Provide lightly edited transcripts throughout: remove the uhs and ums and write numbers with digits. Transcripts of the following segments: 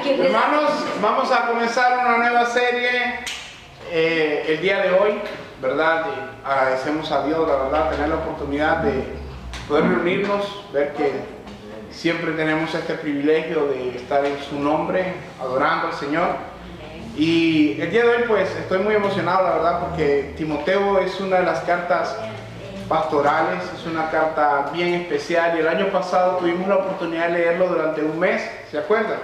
Hermanos, vamos a comenzar una nueva serie el día de hoy, ¿verdad? Agradecemos a Dios, la verdad, tener la oportunidad de poder reunirnos, ver que siempre tenemos este privilegio de estar en su nombre, adorando al Señor. Y el día de hoy pues estoy muy emocionado, la verdad, porque Timoteo es una de las cartas pastorales, es una carta bien especial, y el año pasado tuvimos la oportunidad de leerlo durante un mes, ¿se acuerdan?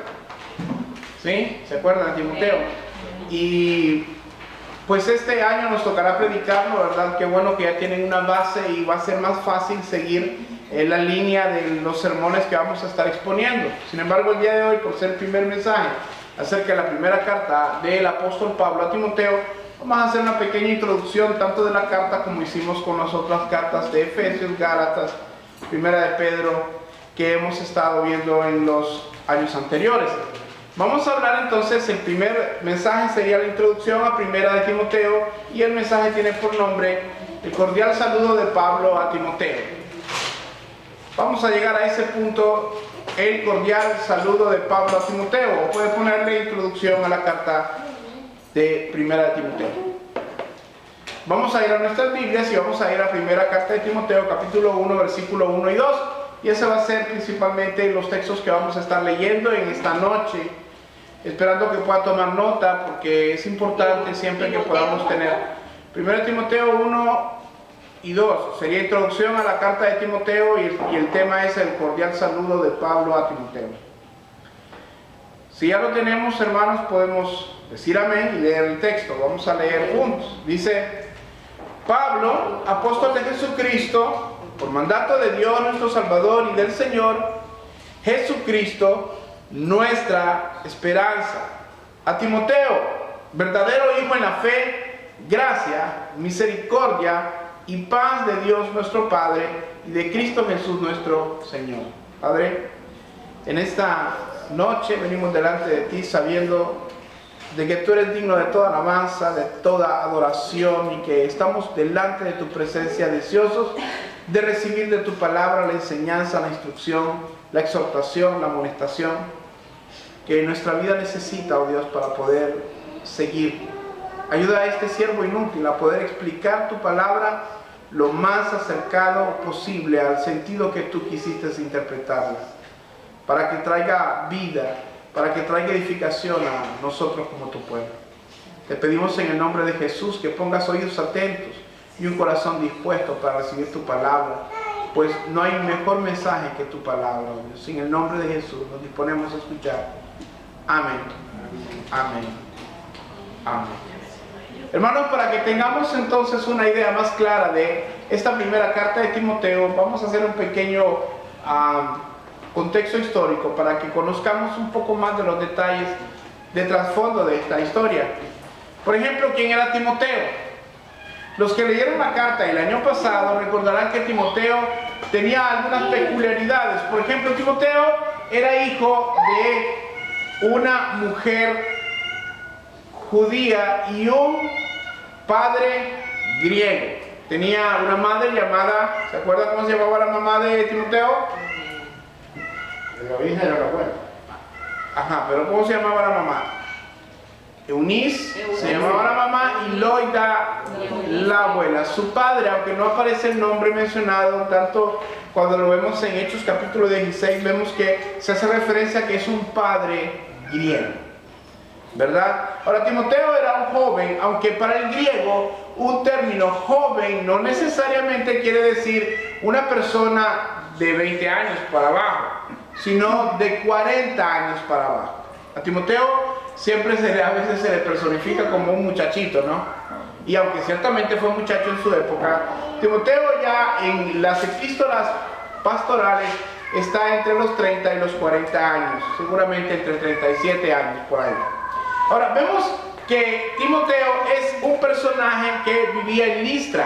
¿Sí? ¿Se acuerdan de Timoteo? Y pues este año nos tocará predicarlo, ¿verdad? Qué bueno que ya tienen una base y va a ser más fácil seguir la línea de los sermones que vamos a estar exponiendo. Sin embargo, el día de hoy, por ser el primer mensaje acerca de la primera carta del apóstol Pablo a Timoteo, vamos a hacer una pequeña introducción tanto de la carta como hicimos con las otras cartas de Efesios, Gálatas, Primera de Pedro, que hemos estado viendo en los años anteriores. Vamos a hablar entonces, el primer mensaje sería la introducción a Primera de Timoteo, y el mensaje tiene por nombre el cordial saludo de Pablo a Timoteo. Vamos a llegar a ese punto, el cordial saludo de Pablo a Timoteo, o puede ponerle introducción a la carta de Primera de Timoteo. Vamos a ir a nuestras Biblias y vamos a ir a Primera Carta de Timoteo, capítulo 1, versículo 1 y 2, y ese va a ser principalmente los textos que vamos a estar leyendo en esta noche, esperando que pueda tomar nota, porque es importante siempre que podamos tener. Primera de Timoteo 1 y 2 sería introducción a la carta de Timoteo, y el tema es el cordial saludo de Pablo a Timoteo. Si ya lo tenemos, hermanos, podemos decir amén y leer el texto. Vamos a leer juntos. Dice: Pablo, apóstol de Jesucristo, por mandato de Dios nuestro Salvador y del Señor Jesucristo, nuestra esperanza. A Timoteo, verdadero hijo en la fe, gracia, misericordia y paz de Dios nuestro Padre y de Cristo Jesús nuestro Señor. Padre, en esta noche venimos delante de ti sabiendo de que tú eres digno de toda alabanza, de toda adoración, y que estamos delante de tu presencia deseosos de recibir de tu palabra la enseñanza, la instrucción, la exhortación, la amonestación que nuestra vida necesita, oh Dios, para poder seguir. Ayuda a este siervo inútil a poder explicar tu palabra lo más acercado posible al sentido que tú quisiste interpretarla, para que traiga vida, para que traiga edificación a nosotros como tu pueblo. Te pedimos en el nombre de Jesús que pongas oídos atentos y un corazón dispuesto para recibir tu palabra, pues no hay mejor mensaje que tu palabra, oh Dios. En el nombre de Jesús nos disponemos a escuchar. Amén. Amén. Amén. Hermanos, para que tengamos entonces una idea más clara de esta primera carta de Timoteo, vamos a hacer un pequeño contexto histórico para que conozcamos un poco más de los detalles de trasfondo de esta historia. Por ejemplo, ¿quién era Timoteo? Los que leyeron la carta el año pasado recordarán que Timoteo tenía algunas peculiaridades. Por ejemplo, Timoteo era hijo de una mujer judía y un padre griego. Tenía una madre llamada, ¿se acuerdan cómo se llamaba la mamá de Timoteo? La hija de la abuela. Ajá, pero ¿cómo se llamaba la mamá? Eunice se llamaba la mamá, y Loida la abuela. Su padre, aunque no aparece el nombre mencionado, tanto cuando lo vemos en Hechos capítulo 16, vemos que se hace referencia a que es un padre griego, ¿verdad? Ahora, Timoteo era un joven, aunque para el griego un término joven no necesariamente quiere decir una persona de 20 años para abajo, sino de 40 años para abajo. A Timoteo siempre a veces se le personifica como un muchachito, ¿no? Y aunque ciertamente fue muchacho en su época, Timoteo ya en las epístolas pastorales está entre los 30 y los 40 años, seguramente entre 37 años por ahí. Ahora, vemos que Timoteo es un personaje que vivía en Listra,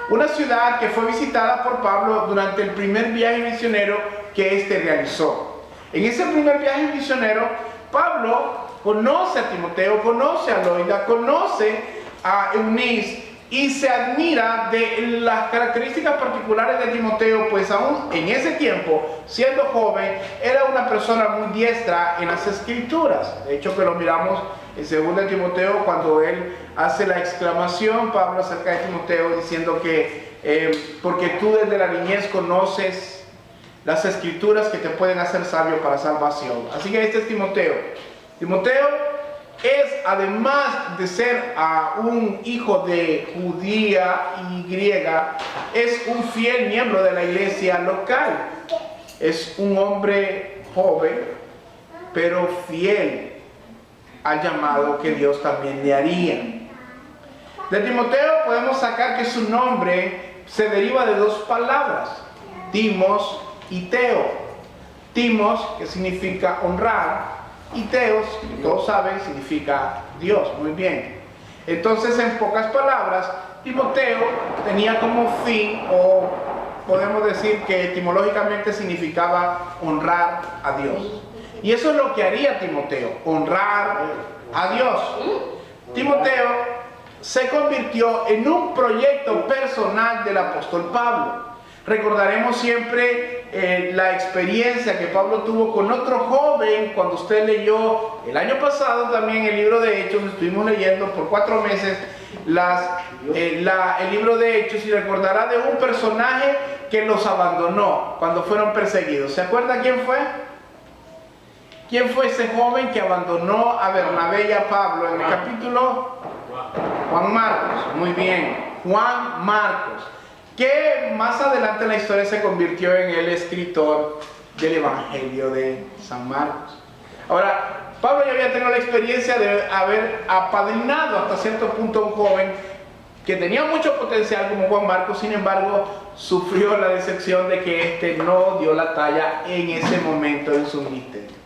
una ciudad que fue visitada por Pablo durante el primer viaje misionero que éste realizó. En ese primer viaje misionero, Pablo conoce a Timoteo, conoce a Loida, conoce a Eunice, y se admira de las características particulares de Timoteo, pues aún en ese tiempo, siendo joven, era una persona muy diestra en las escrituras. De hecho, que lo miramos en 2 Timoteo, cuando él hace la exclamación, Pablo, acerca de Timoteo, diciendo que porque tú desde la niñez conoces las escrituras que te pueden hacer sabio para salvación. Así que este es Timoteo. Timoteo es, además de ser un hijo de judía y griega, es un fiel miembro de la iglesia local. Es un hombre joven, pero fiel al llamado que Dios también le haría. De Timoteo podemos sacar que su nombre se deriva de 2 palabras, Timos y Teo. Timos, que significa honrar, y Teos, que todos saben, significa Dios. Muy bien. Entonces, en pocas palabras, Timoteo tenía como fin, o podemos decir que etimológicamente significaba honrar a Dios. Y eso es lo que haría Timoteo, honrar a Dios. Timoteo se convirtió en un proyecto personal del apóstol Pablo. Recordaremos siempre la experiencia que Pablo tuvo con otro joven cuando usted leyó el año pasado también el libro de Hechos. Estuvimos leyendo por 4 meses el libro de Hechos, y recordará de un personaje que los abandonó cuando fueron perseguidos. ¿Se acuerda quién fue? ¿Quién fue ese joven que abandonó a Bernabé y a Pablo en el capítulo? Juan Marcos. Muy bien, Juan Marcos, que más adelante en la historia se convirtió en el escritor del Evangelio de San Marcos. Ahora, Pablo ya había tenido la experiencia de haber apadrinado hasta cierto punto a un joven que tenía mucho potencial como Juan Marcos. Sin embargo, sufrió la decepción de que éste no dio la talla en ese momento en su ministerio.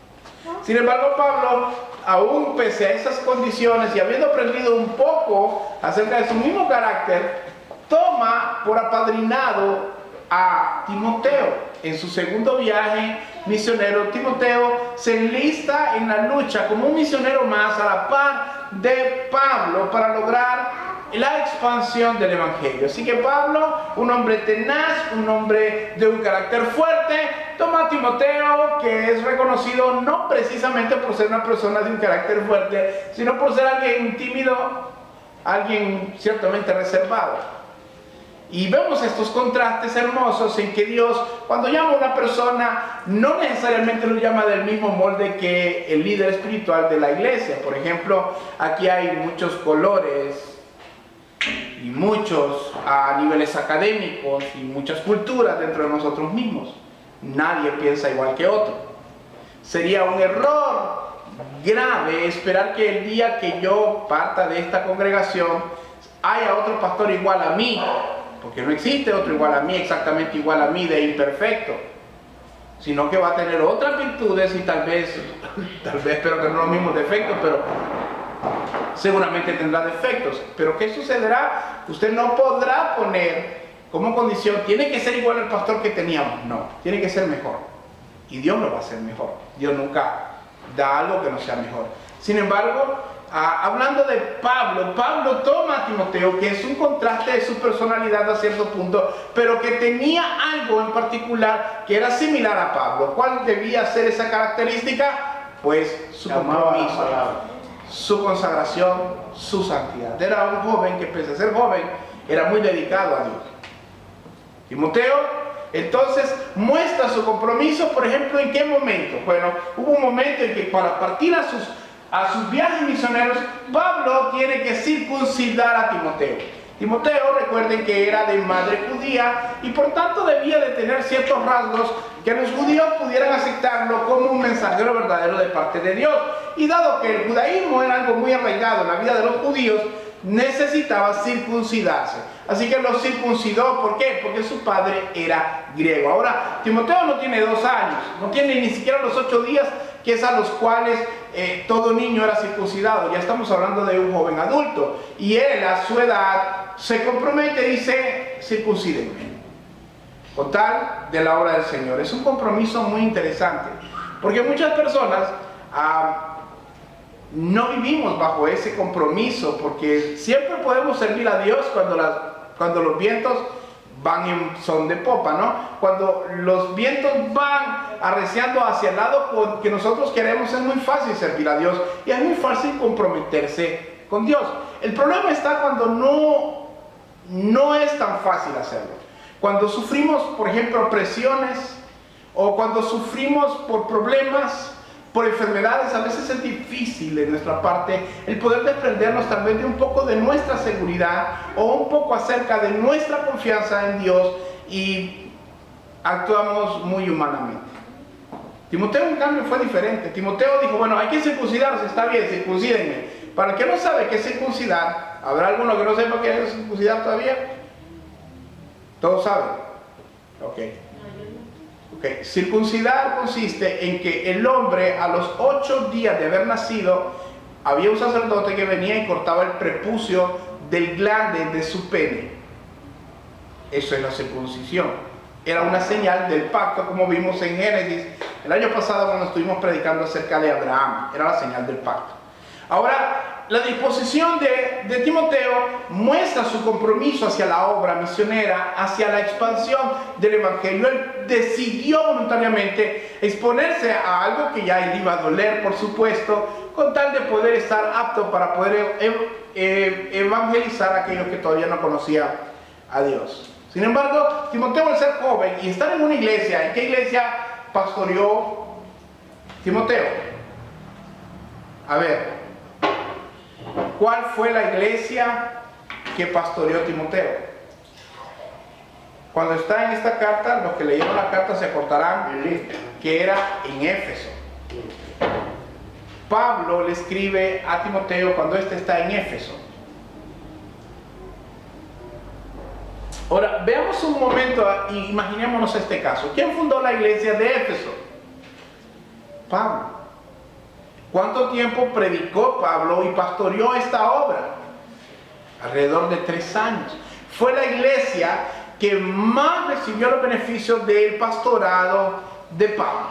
Sin embargo, Pablo, aún pese a esas condiciones y habiendo aprendido un poco acerca de su mismo carácter, toma por apadrinado a Timoteo. En su segundo viaje misionero, Timoteo se enlista en la lucha como un misionero más a la par de Pablo para lograr la expansión del Evangelio. Así que Pablo, un hombre tenaz, un hombre de un carácter fuerte, toma a Timoteo, que es reconocido no precisamente por ser una persona de un carácter fuerte, sino por ser alguien tímido, alguien ciertamente reservado. Y vemos estos contrastes hermosos en que Dios, cuando llama a una persona, no necesariamente lo llama del mismo molde que el líder espiritual de la iglesia. Por ejemplo, aquí hay muchos colores y muchos niveles académicos y muchas culturas dentro de nosotros mismos. Nadie piensa igual que otro. Sería un error grave esperar que el día que yo parta de esta congregación haya otro pastor igual a mí, porque no existe otro igual a mí, exactamente igual a mí, de imperfecto, sino que va a tener otras virtudes y tal vez, pero que no los mismos defectos, pero seguramente tendrá defectos. Pero ¿qué sucederá? Usted no podrá poner como condición, tiene que ser igual al pastor que teníamos. No, tiene que ser mejor. Y Dios lo va a hacer mejor. Dios nunca da algo que no sea mejor. Sin embargo, hablando de Pablo, Pablo toma a Timoteo, que es un contraste de su personalidad a cierto punto, pero que tenía algo en particular que era similar a Pablo. ¿Cuál debía ser esa característica? Pues su compromiso, su consagración, su santidad. Era un joven que, pese a ser joven, era muy dedicado a Dios. Timoteo entonces muestra su compromiso, por ejemplo, ¿en qué momento? Bueno, hubo un momento en que para partir a sus viajes misioneros, Pablo tiene que circuncidar a Timoteo. Timoteo, recuerden que era de madre judía y por tanto debía de tener ciertos rasgos que los judíos pudieran aceptarlo como un mensajero verdadero de parte de Dios. Y dado que el judaísmo era algo muy arraigado en la vida de los judíos, necesitaba circuncidarse. Así que lo circuncidó. ¿Por qué? Porque su padre era griego. Ahora, Timoteo no tiene 2 años, no tiene ni siquiera los 8 días, que es a los cuales todo niño era circuncidado. Ya estamos hablando de un joven adulto. Y él, a su edad, se compromete y dice: circuncídenme, con tal de la obra del Señor. Es un compromiso muy interesante, porque muchas personas no vivimos bajo ese compromiso, porque siempre podemos servir a Dios cuando los vientos van en son de popa, ¿no? Cuando los vientos van arreciando hacia el lado que nosotros queremos, es muy fácil servir a Dios y es muy fácil comprometerse con Dios. El problema está cuando no es tan fácil hacerlo. Cuando sufrimos, por ejemplo, presiones, o cuando sufrimos por problemas, por enfermedades, a veces es difícil de nuestra parte el poder desprendernos tal vez de un poco de nuestra seguridad o un poco acerca de nuestra confianza en Dios, y actuamos muy humanamente. Timoteo, en cambio, fue diferente. Timoteo dijo, bueno, hay que circuncidarse, está bien, circuncídenme. Para el que no sabe qué es circuncidar, ¿habrá alguno que no sepa qué es circuncidar todavía? ¿Todos saben? Ok. Circuncidar consiste en que el hombre, a los 8 días de haber nacido, había un sacerdote que venía y cortaba el prepucio del glande de su pene. Eso es la circuncisión. Era una señal del pacto, como vimos en Génesis el año pasado cuando estuvimos predicando acerca de Abraham. Era la señal del pacto. Ahora, la disposición de Timoteo muestra su compromiso hacia la obra misionera, hacia la expansión del Evangelio. Él decidió voluntariamente exponerse a algo que ya le iba a doler, por supuesto, con tal de poder estar apto para poder evangelizar a aquellos que todavía no conocían a Dios. Sin embargo, Timoteo, al ser joven y estar en una iglesia, ¿en qué iglesia pastoreó Timoteo? A ver, ¿cuál fue la iglesia que pastoreó Timoteo? Cuando está en esta carta, los que leyeron la carta se acordarán que era en Éfeso. Pablo le escribe a Timoteo cuando éste está en Éfeso. Ahora, veamos un momento y imaginémonos este caso. ¿Quién fundó la iglesia de Éfeso? Pablo. ¿Cuánto tiempo predicó Pablo y pastoreó esta obra? Alrededor de 3 años. Fue la iglesia que más recibió los beneficios del pastorado de Pablo.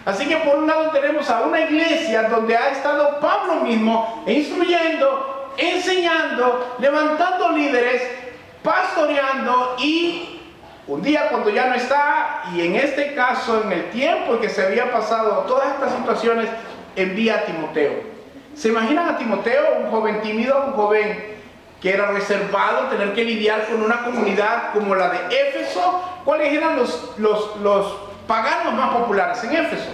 Así que por un lado tenemos a una iglesia donde ha estado Pablo mismo instruyendo, enseñando, levantando líderes, pastoreando, y un día cuando ya no está, y en este caso en el tiempo en que se había pasado todas estas situaciones, envía a Timoteo. ¿Se imaginan a Timoteo, un joven tímido, un joven que era reservado, tener que lidiar con una comunidad como la de Éfeso? ¿Cuáles eran los paganos más populares en Éfeso?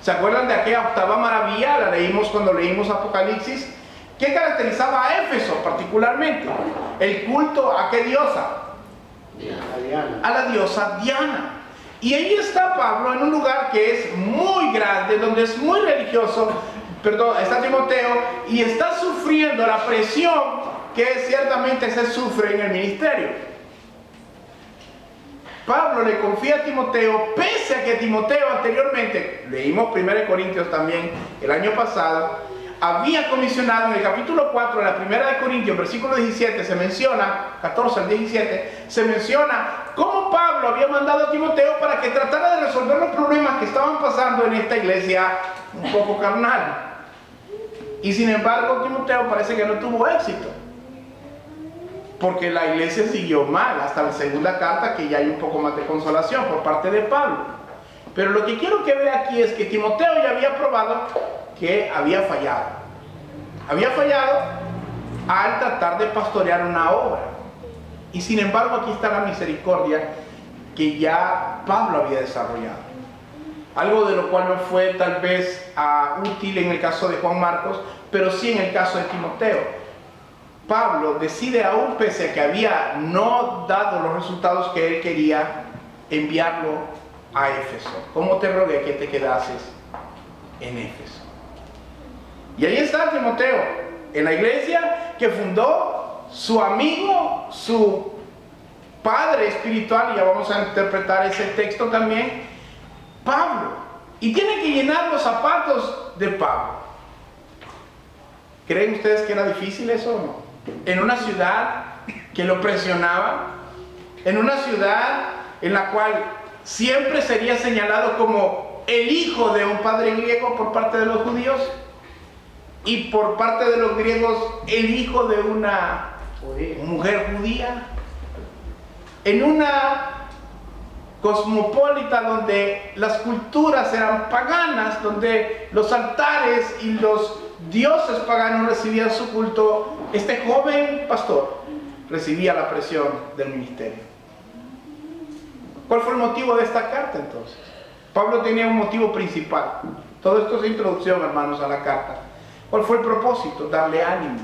¿Se acuerdan de aquella octava maravilla? La leímos cuando leímos Apocalipsis. ¿Qué caracterizaba a Éfeso particularmente? El culto ¿a qué diosa? A la diosa Diana. Y ahí está Pablo en un lugar que es muy grande, donde es muy religioso. Está Timoteo y está sufriendo la presión que ciertamente se sufre en el ministerio. Pablo le confía a Timoteo, pese a que Timoteo anteriormente, leímos 1 Corintios también el año pasado, había comisionado en el capítulo 4 de la 1 de Corintios, versículo 17, se menciona, 14 al 17, se menciona cómo Pablo había mandado a Timoteo para que tratara de resolver los problemas que estaban pasando en esta iglesia un poco carnal. Y sin embargo, Timoteo parece que no tuvo éxito, porque la iglesia siguió mal hasta la segunda carta, que ya hay un poco más de consolación por parte de Pablo. Pero lo que quiero que vea aquí es que Timoteo ya había probado que había fallado. Había fallado al tratar de pastorear una obra. Y sin embargo, aquí está la misericordia que ya Pablo había desarrollado. Algo de lo cual no fue tal vez útil en el caso de Juan Marcos, pero sí en el caso de Timoteo. Pablo decide, aún pese a que había no dado los resultados que él quería, enviarlo a Éfeso. ¿Cómo te rogué que te quedases en Éfeso? Y ahí está Timoteo, en la iglesia que fundó su amigo, su padre espiritual, y ya vamos a interpretar ese texto también, Pablo. Y tiene que llenar los zapatos de Pablo. ¿Creen ustedes que era difícil eso o no? En una ciudad que lo presionaba, en una ciudad en la cual siempre sería señalado como el hijo de un padre griego por parte de los judíos. y por parte de los griegos el hijo de una mujer judía, en una cosmopolita donde las culturas eran paganas, donde los altares y los dioses paganos recibían su culto, este joven pastor recibía la presión del ministerio. ¿Cuál fue el motivo de esta carta entonces? Pablo tenía un motivo principal. Todo esto es introducción, hermanos, a la carta. ¿Cuál fue el propósito? Darle ánimo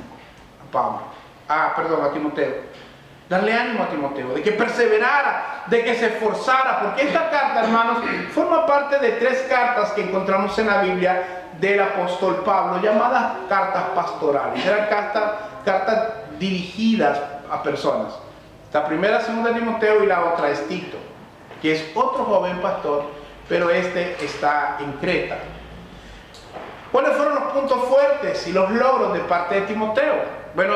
a Timoteo. Darle ánimo a Timoteo, de que perseverara, de que se esforzara, porque esta carta, hermanos, forma parte de 3 cartas que encontramos en la Biblia del apóstol Pablo, llamadas cartas pastorales. Eran cartas dirigidas a personas. La primera, segunda Timoteo, y la otra es Tito, que es otro joven pastor, pero este está en Creta. ¿Cuáles fueron los puntos fuertes y los logros de parte de Timoteo? Bueno,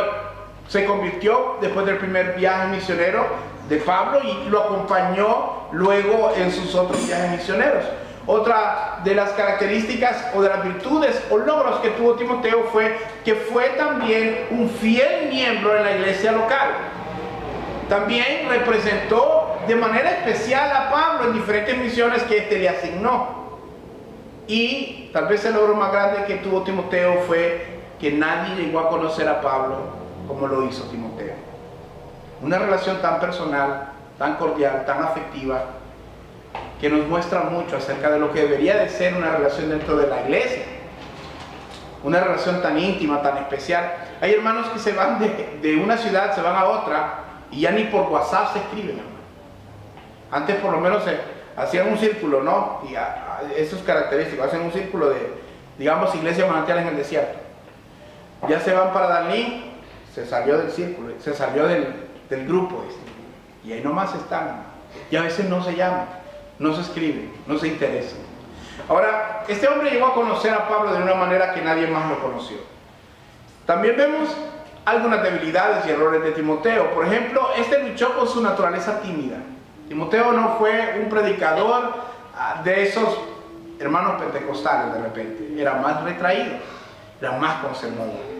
se convirtió después del primer viaje misionero de Pablo y lo acompañó luego en sus otros viajes misioneros. Otra de las características o de las virtudes o logros que tuvo Timoteo fue que fue también un fiel miembro en la iglesia local. También representó de manera especial a Pablo en diferentes misiones que éste le asignó. Y tal vez el logro más grande que tuvo Timoteo fue que nadie llegó a conocer a Pablo como lo hizo Timoteo. Una relación tan personal, tan cordial, tan afectiva, que nos muestra mucho acerca de lo que debería de ser una relación dentro de la iglesia. Una relación tan íntima, tan especial. Hay hermanos que se van de una ciudad, se van a otra, y ya ni por WhatsApp se escriben, hermano. Antes por lo menos se hacían un círculo, ¿no? Y eso es característico, hacen un círculo de, digamos, iglesia manantial en el desierto. Ya se van para Darlín, se salió del círculo, se salió del grupo y ahí nomás están, y a veces no se llaman, no se escriben, no se interesan. Ahora, este hombre llegó a conocer a Pablo de una manera que nadie más lo conoció. También vemos algunas debilidades y errores de Timoteo. Por ejemplo, este luchó con su naturaleza tímida. Timoteo no fue un predicador de esos hermanos pentecostales de repente, era más retraído, era más conservador.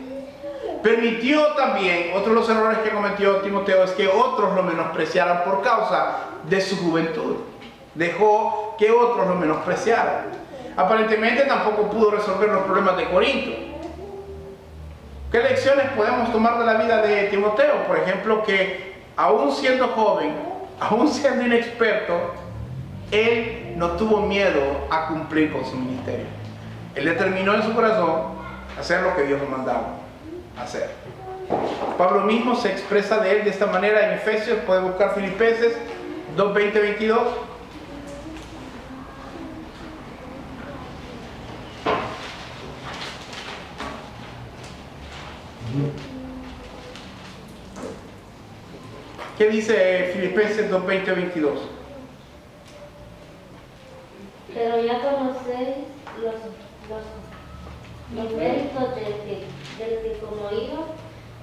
Permitió también, otro de los errores que cometió Timoteo es que otros lo menospreciaran por causa de su juventud. Dejó que otros lo menospreciaran. Aparentemente tampoco pudo resolver los problemas de Corinto. ¿Qué lecciones podemos tomar de la vida de Timoteo? Por ejemplo, que aún siendo joven, aún siendo inexperto, él no tuvo miedo a cumplir con su ministerio. Él determinó en su corazón hacer lo que Dios le mandaba hacer. Pablo mismo se expresa de él de esta manera en Efesios. Puede buscar Filipenses 2, 20, 22. ¿Qué dice Filipenses 2, 20, 22? Pero ya conocéis los méritos del que como hijo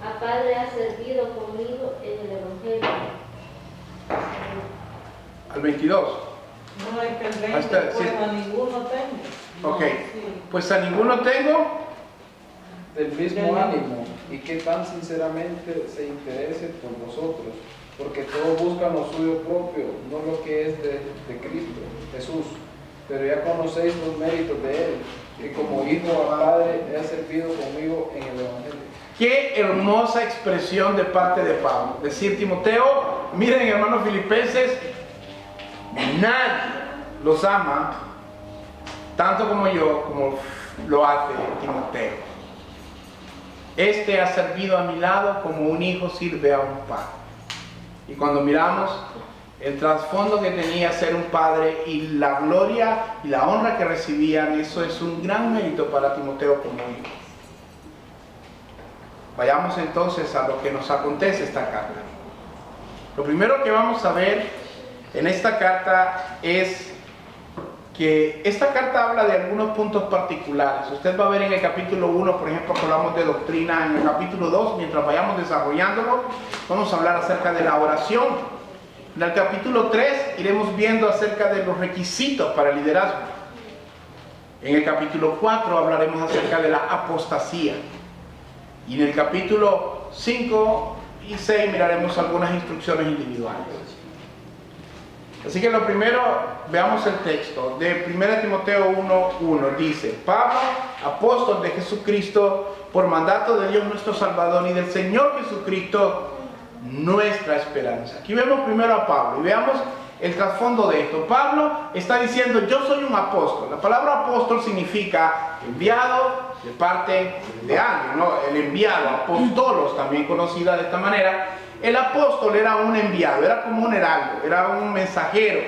a Padre ha servido conmigo en el Evangelio. Al 22. No hay que el 20, Hasta, pues sí. a ninguno tengo. Ok, No, sí. pues a ninguno tengo. Del mismo ánimo y que tan sinceramente se interese por vosotros, porque todos buscan lo suyo propio, no lo que es de Cristo, Jesús. Pero ya conocéis los méritos de Él, que como hijo a Padre ha servido conmigo en el Evangelio. Qué hermosa expresión de parte de Pablo. Decir, Timoteo, miren hermanos filipenses, nadie los ama tanto como yo, como lo hace Timoteo. Este ha servido a mi lado como un hijo sirve a un padre. Y cuando miramos el trasfondo que tenía ser un padre y la gloria y la honra que recibían, eso es un gran mérito para Timoteo como hijo. Vayamos entonces a lo que nos acontece esta carta. Lo primero que vamos a ver en esta carta es que esta carta habla de algunos puntos particulares. Usted va a ver en el capítulo 1, por ejemplo, que hablamos de doctrina. En el capítulo 2, mientras vayamos desarrollándolo, vamos a hablar acerca de la oración. En el capítulo 3 iremos viendo acerca de los requisitos para el liderazgo. En el capítulo 4 hablaremos acerca de la apostasía. Y en el capítulo 5 y 6 miraremos algunas instrucciones individuales. Así que lo primero, veamos el texto de 1 Timoteo 1:1. Dice: Pablo, apóstol de Jesucristo, por mandato de Dios nuestro Salvador y del Señor Jesucristo, nuestra esperanza. Aquí vemos primero a Pablo y veamos el trasfondo de esto. Pablo está diciendo: yo soy un apóstol. La palabra apóstol significa enviado de parte de alguien, ¿no? El enviado, apóstolos, también conocida de esta manera. El apóstol era un enviado, era como un heraldo, era un mensajero.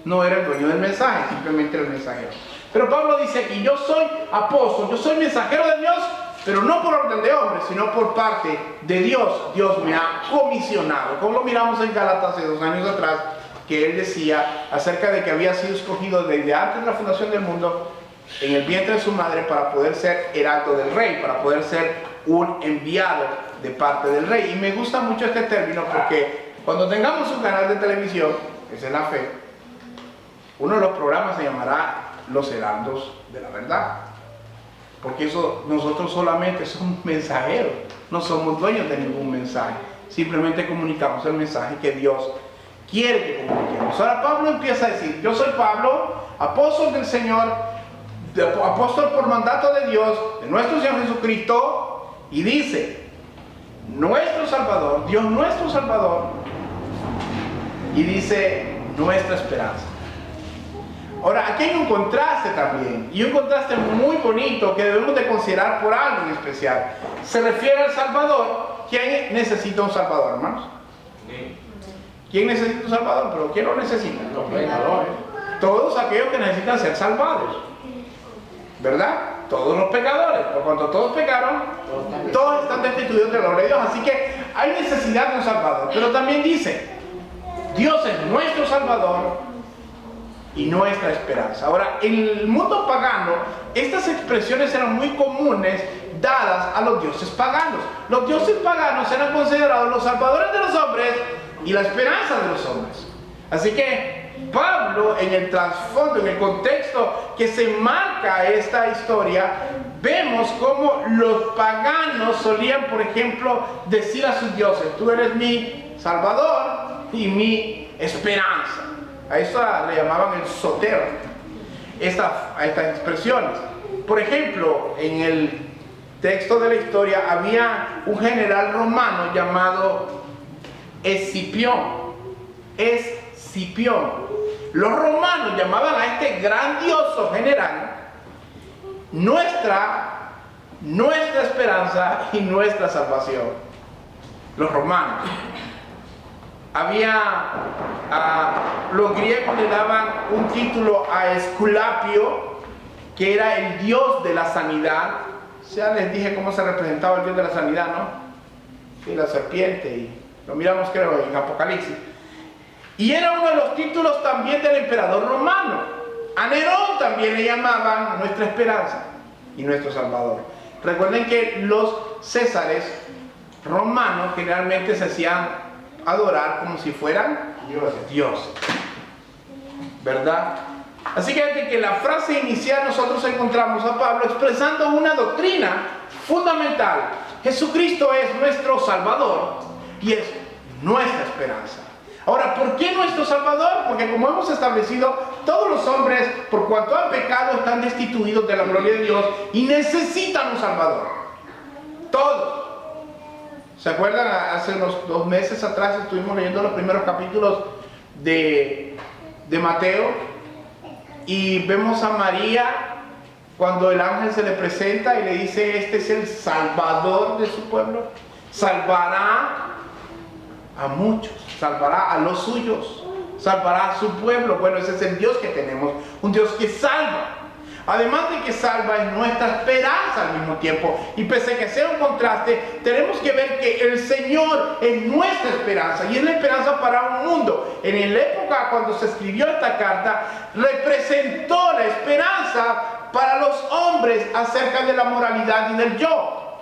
No era el dueño del mensaje, simplemente era el mensajero. Pero Pablo dice aquí: yo soy apóstol, yo soy mensajero de Dios, pero no por orden de hombres, sino por parte de Dios. Dios me ha comisionado. Como lo miramos en Gálatas hace 2 años atrás, que él decía acerca de que había sido escogido desde antes de la fundación del mundo en el vientre de su madre para poder ser heraldo del rey, para poder ser un enviado de parte del rey. Y me gusta mucho este término porque cuando tengamos un canal de televisión, esa es la fe, uno de los programas se llamará Los Heraldos de la Verdad. Porque eso, nosotros solamente somos mensajeros, no somos dueños de ningún mensaje, simplemente comunicamos el mensaje que Dios quiere que comuniquemos. Ahora Pablo empieza a decir: yo soy Pablo, apóstol del Señor, apóstol por mandato de Dios, de nuestro Señor Jesucristo, y dice: nuestro Salvador, Dios nuestro Salvador, y dice: nuestra esperanza. Ahora, aquí hay un contraste también, y un contraste muy bonito que debemos de considerar por algo en especial. Se refiere al Salvador. ¿Quién necesita un Salvador, hermanos? ¿Quién necesita un Salvador? ¿Pero quién lo necesita? Los pecadores. Todos aquellos que necesitan ser salvados, ¿verdad? Todos los pecadores. Por cuanto todos pecaron, todos están destituidos de la gloria de Dios. Así que hay necesidad de un Salvador. Pero también dice: Dios es nuestro Salvador y nuestra esperanza. Ahora, en el mundo pagano, estas expresiones eran muy comunes dadas a los dioses paganos. Los dioses paganos eran considerados los salvadores de los hombres y la esperanza de los hombres. Así que Pablo, en el trasfondo, en el contexto que se marca esta historia, vemos cómo los paganos solían, por ejemplo, decir a sus dioses: tú eres mi salvador y mi esperanza. A eso le llamaban el sotero, a estas expresiones. Por ejemplo, en el texto de la historia había un general romano llamado Escipión. Los romanos llamaban a este grandioso general nuestra esperanza y nuestra salvación. Los romanos. Los griegos le daban un título a Esculapio, que era el dios de la sanidad. Ya les dije cómo se representaba el dios de la sanidad, ¿no? Sí, la serpiente, y lo miramos creo en Apocalipsis. Y era uno de los títulos también del emperador romano. A Nerón también le llamaban nuestra esperanza y nuestro salvador. Recuerden que los césares romanos generalmente se hacían adorar como si fueran dioses, ¿verdad? Así que desde que la frase inicial nosotros encontramos a Pablo expresando una doctrina fundamental: Jesucristo es nuestro Salvador y es nuestra esperanza. Ahora, ¿por qué nuestro Salvador? Porque, como hemos establecido, todos los hombres, por cuanto han pecado, están destituidos de la gloria de Dios y necesitan un Salvador. Todos. ¿Se acuerdan? Hace unos 2 meses atrás estuvimos leyendo los primeros capítulos de Mateo, y vemos a María cuando el ángel se le presenta y le dice: este es el Salvador de su pueblo. Salvará a muchos, salvará a los suyos, salvará a su pueblo. Bueno, ese es el Dios que tenemos, un Dios que salva. Además de que salva, es nuestra esperanza al mismo tiempo. Y pese a que sea un contraste, tenemos que ver que el Señor es nuestra esperanza, y es la esperanza para un mundo. En la época cuando se escribió esta carta, representó la esperanza para los hombres acerca de la moralidad y del yo.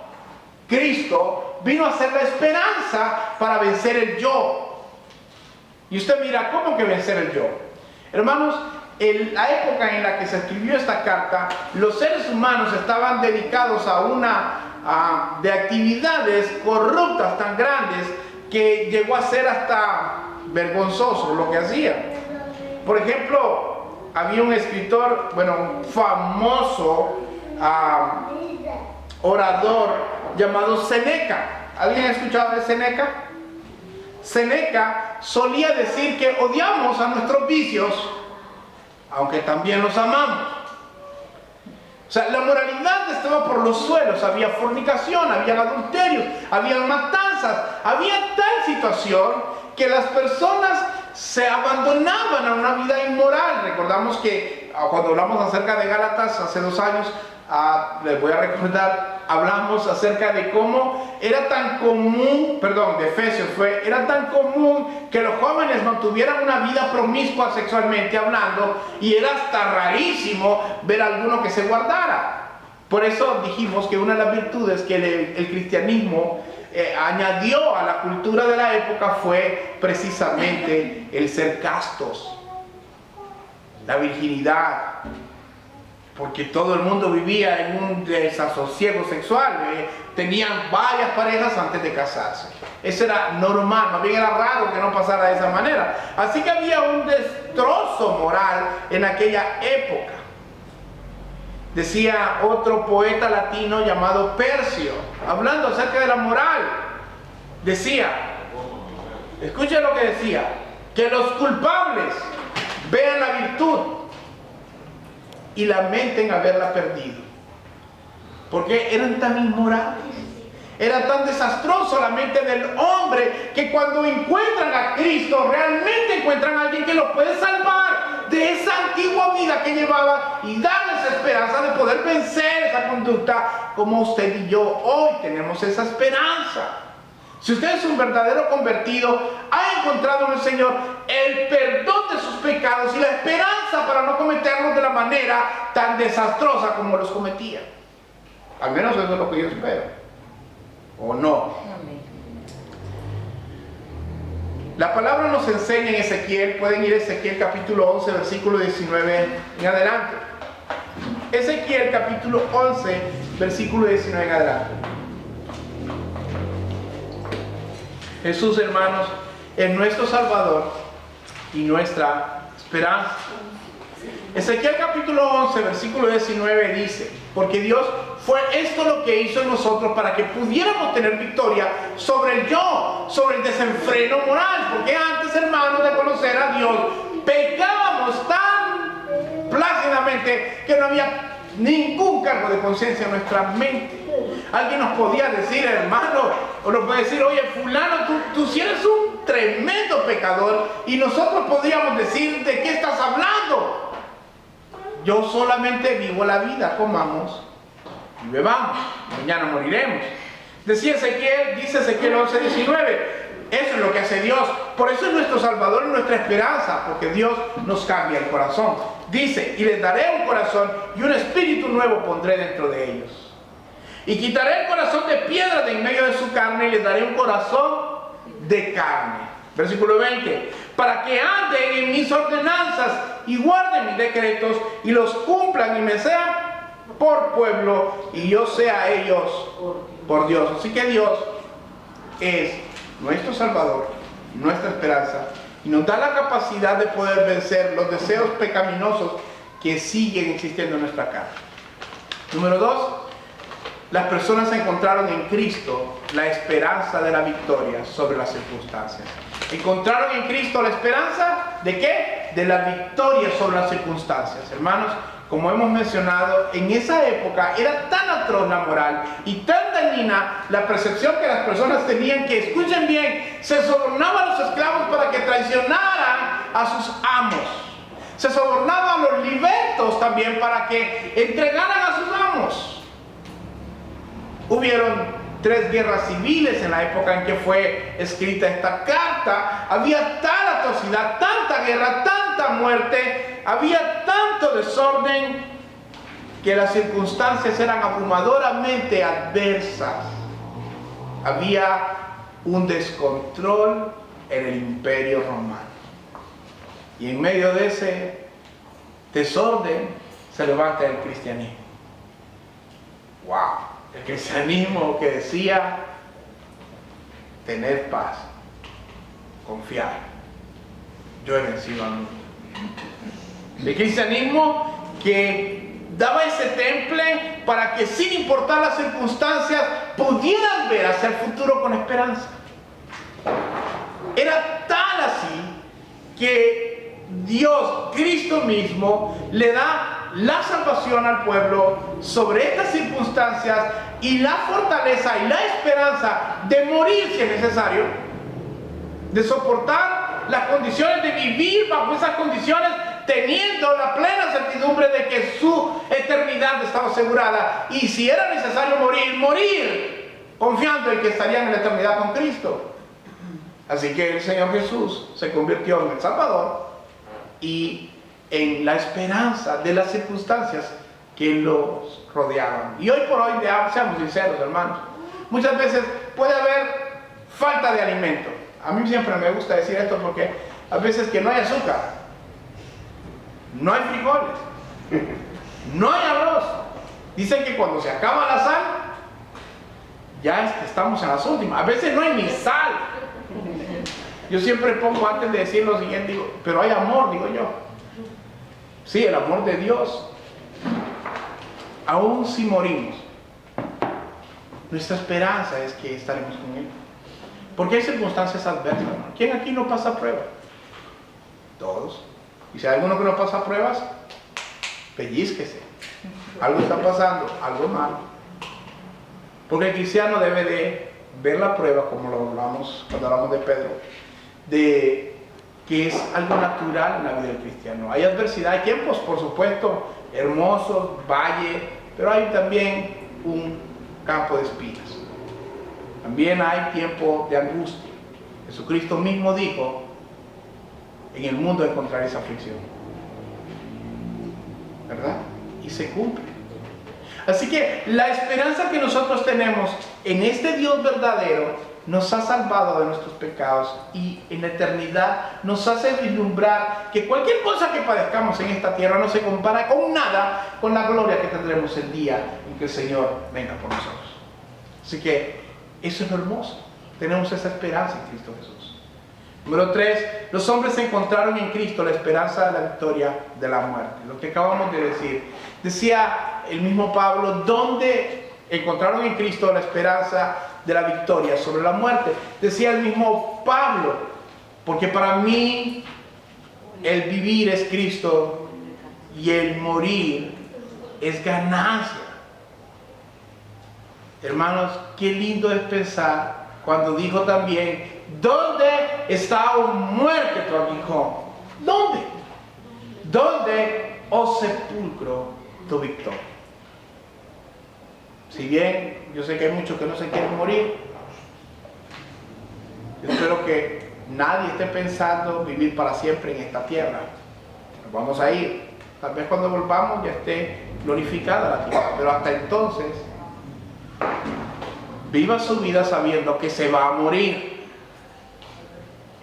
Cristo vino a ser la esperanza para vencer el yo. Y usted mira, ¿cómo que vencer el yo? Hermanos, en la época en la que se escribió esta carta, los seres humanos estaban dedicados a de actividades corruptas tan grandes que llegó a ser hasta vergonzoso lo que hacían. Por ejemplo, había un escritor, un famoso orador llamado Séneca. ¿Alguien ha escuchado de Séneca? Séneca solía decir que odiamos a nuestros vicios, aunque también los amamos. O sea, la moralidad estaba por los suelos. Había fornicación, había adulterios, había matanzas, había tal situación que las personas se abandonaban a una vida inmoral. Recordamos que cuando hablamos acerca de Gálatas hace 2 años, les voy a recordar, hablamos acerca de cómo era tan común, de Efesios era tan común que los jóvenes mantuvieran una vida promiscua sexualmente hablando, y era hasta rarísimo ver a alguno que se guardara. Por eso dijimos que una de las virtudes que el cristianismo añadió a la cultura de la época fue precisamente el ser castos, la virginidad, porque todo el mundo vivía en un desasosiego sexual, tenían varias parejas antes de casarse. Eso era normal, más bien era raro que no pasara de esa manera. Así que había un destrozo moral en aquella época. Decía otro poeta latino llamado Percio, hablando acerca de la moral, decía, escuchen lo que decía, que los culpables vean la virtud y lamenten haberla perdido, porque eran tan inmorales, era tan desastroso la mente del hombre, que cuando encuentran a Cristo realmente encuentran a alguien que los puede salvar de esa antigua vida que llevaba y darles esperanza de poder vencer esa conducta, como usted y yo hoy tenemos esa esperanza. Si usted es un verdadero convertido, ha encontrado en el Señor el perdón de sus pecados y la esperanza para no cometerlos de la manera tan desastrosa como los cometía. Al menos eso es lo que yo espero. ¿O no? La palabra nos enseña en Ezequiel, pueden ir a Ezequiel capítulo 11, versículo 19 en adelante. Ezequiel capítulo 11, versículo 19 en adelante. Jesús, hermanos, es nuestro Salvador y nuestra esperanza. Ezequiel capítulo 11, versículo 19 dice: porque Dios fue esto lo que hizo en nosotros para que pudiéramos tener victoria sobre el yo, sobre el desenfreno moral. Porque antes, hermanos, de conocer a Dios, pecábamos tan plácidamente que no había ningún cargo de conciencia en nuestra mente. Alguien nos podía decir, hermano, o nos puede decir, oye, fulano, tú sí eres un tremendo pecador, y nosotros podríamos decir, ¿de qué estás hablando? Yo solamente vivo la vida, comamos y bebamos, mañana moriremos. Decía Ezequiel, dice Ezequiel 11, 19, eso es lo que hace Dios. Por eso es nuestro Salvador y nuestra esperanza, porque Dios nos cambia el corazón. Dice, y les daré un corazón y un espíritu nuevo pondré dentro de ellos. Y quitaré el corazón de piedra de en medio de su carne y les daré un corazón de carne. Versículo 20. Para que anden en mis ordenanzas y guarden mis decretos y los cumplan y me sean por pueblo y yo sea a ellos por Dios. Así que Dios es nuestro Salvador, nuestra esperanza, y nos da la capacidad de poder vencer los deseos pecaminosos que siguen existiendo en nuestra carne. Número 2. Las personas encontraron en Cristo la esperanza de la victoria sobre las circunstancias. Encontraron en Cristo la esperanza ¿de qué? De la victoria sobre las circunstancias. Hermanos, como hemos mencionado, en esa época era tan atroz la moral y tan dañina la percepción que las personas tenían que, escuchen bien, se sobornaban a los esclavos para que traicionaran a sus amos. Se sobornaban a los libertos también para que entregaran a sus amos. Hubieron 3 guerras civiles en la época en que fue escrita esta carta. Había tal atrocidad, tanta guerra, tanta muerte, había tanto desorden que las circunstancias eran abrumadoramente adversas. Había un descontrol en el Imperio Romano. Y en medio de ese desorden, se levanta el cristianismo. ¡Wow! El cristianismo que decía tener paz, confiar. Yo he vencido al mundo. El cristianismo que daba ese temple para que sin importar las circunstancias pudieran ver hacia el futuro con esperanza. Era tal así que Dios, Cristo mismo, le da la salvación al pueblo sobre estas circunstancias y la fortaleza y la esperanza de morir si es necesario, de soportar las condiciones, de vivir bajo esas condiciones, teniendo la plena certidumbre de que su eternidad estaba asegurada, y si era necesario morir confiando en que estarían en la eternidad con Cristo. Así que el Señor Jesús se convirtió en el Salvador y en la esperanza de las circunstancias que los rodeaban. Y hoy por hoy, seamos sinceros, hermanos, muchas veces puede haber falta de alimento. A mí siempre me gusta decir esto porque a veces que no hay azúcar, no hay frijoles, no hay arroz. Dicen que cuando se acaba la sal, ya estamos en las últimas. A veces no hay ni sal. Yo siempre pongo, antes de decir lo siguiente, digo, pero hay amor, digo yo. Sí, el amor de Dios. Aún si morimos, nuestra esperanza es que estaremos con Él. Porque hay circunstancias adversas, hermano. ¿Quién aquí no pasa pruebas? Todos. Y si hay alguno que no pasa pruebas, pellizquese. Algo está pasando, algo malo. Porque el cristiano debe de ver la prueba, como lo hablamos cuando hablamos de Pedro, de que es algo natural en la vida del cristiano. Hay adversidad, hay tiempos, por supuesto, hermosos, valles, pero hay también un campo de espinas. También hay tiempo de angustia. Jesucristo mismo dijo, en el mundo encontraréis aflicción. ¿Verdad? Y se cumple. Así que la esperanza que nosotros tenemos en este Dios verdadero nos ha salvado de nuestros pecados y en la eternidad nos hace vislumbrar que cualquier cosa que padezcamos en esta tierra no se compara con nada con la gloria que tendremos el día en que el Señor venga por nosotros. Así que eso es lo hermoso. Tenemos esa esperanza en Cristo Jesús. Número 3, los hombres encontraron en Cristo la esperanza de la victoria de la muerte. Lo que acabamos de decir. Decía el mismo Pablo, ¿dónde encontraron en Cristo la esperanza de la victoria sobre la muerte? Decía el mismo Pablo, porque para mí el vivir es Cristo y el morir es ganancia. Hermanos, qué lindo es pensar cuando dijo también, ¿dónde está, oh muerte, tu aguijón? ¿Dónde? ¿Dónde, oh sepulcro, tu victoria? Si bien yo sé que hay muchos que no se quieren morir, yo espero que nadie esté pensando vivir para siempre en esta tierra. Nos vamos a ir. Tal vez cuando volvamos ya esté glorificada la tierra, pero hasta entonces viva su vida sabiendo que se va a morir.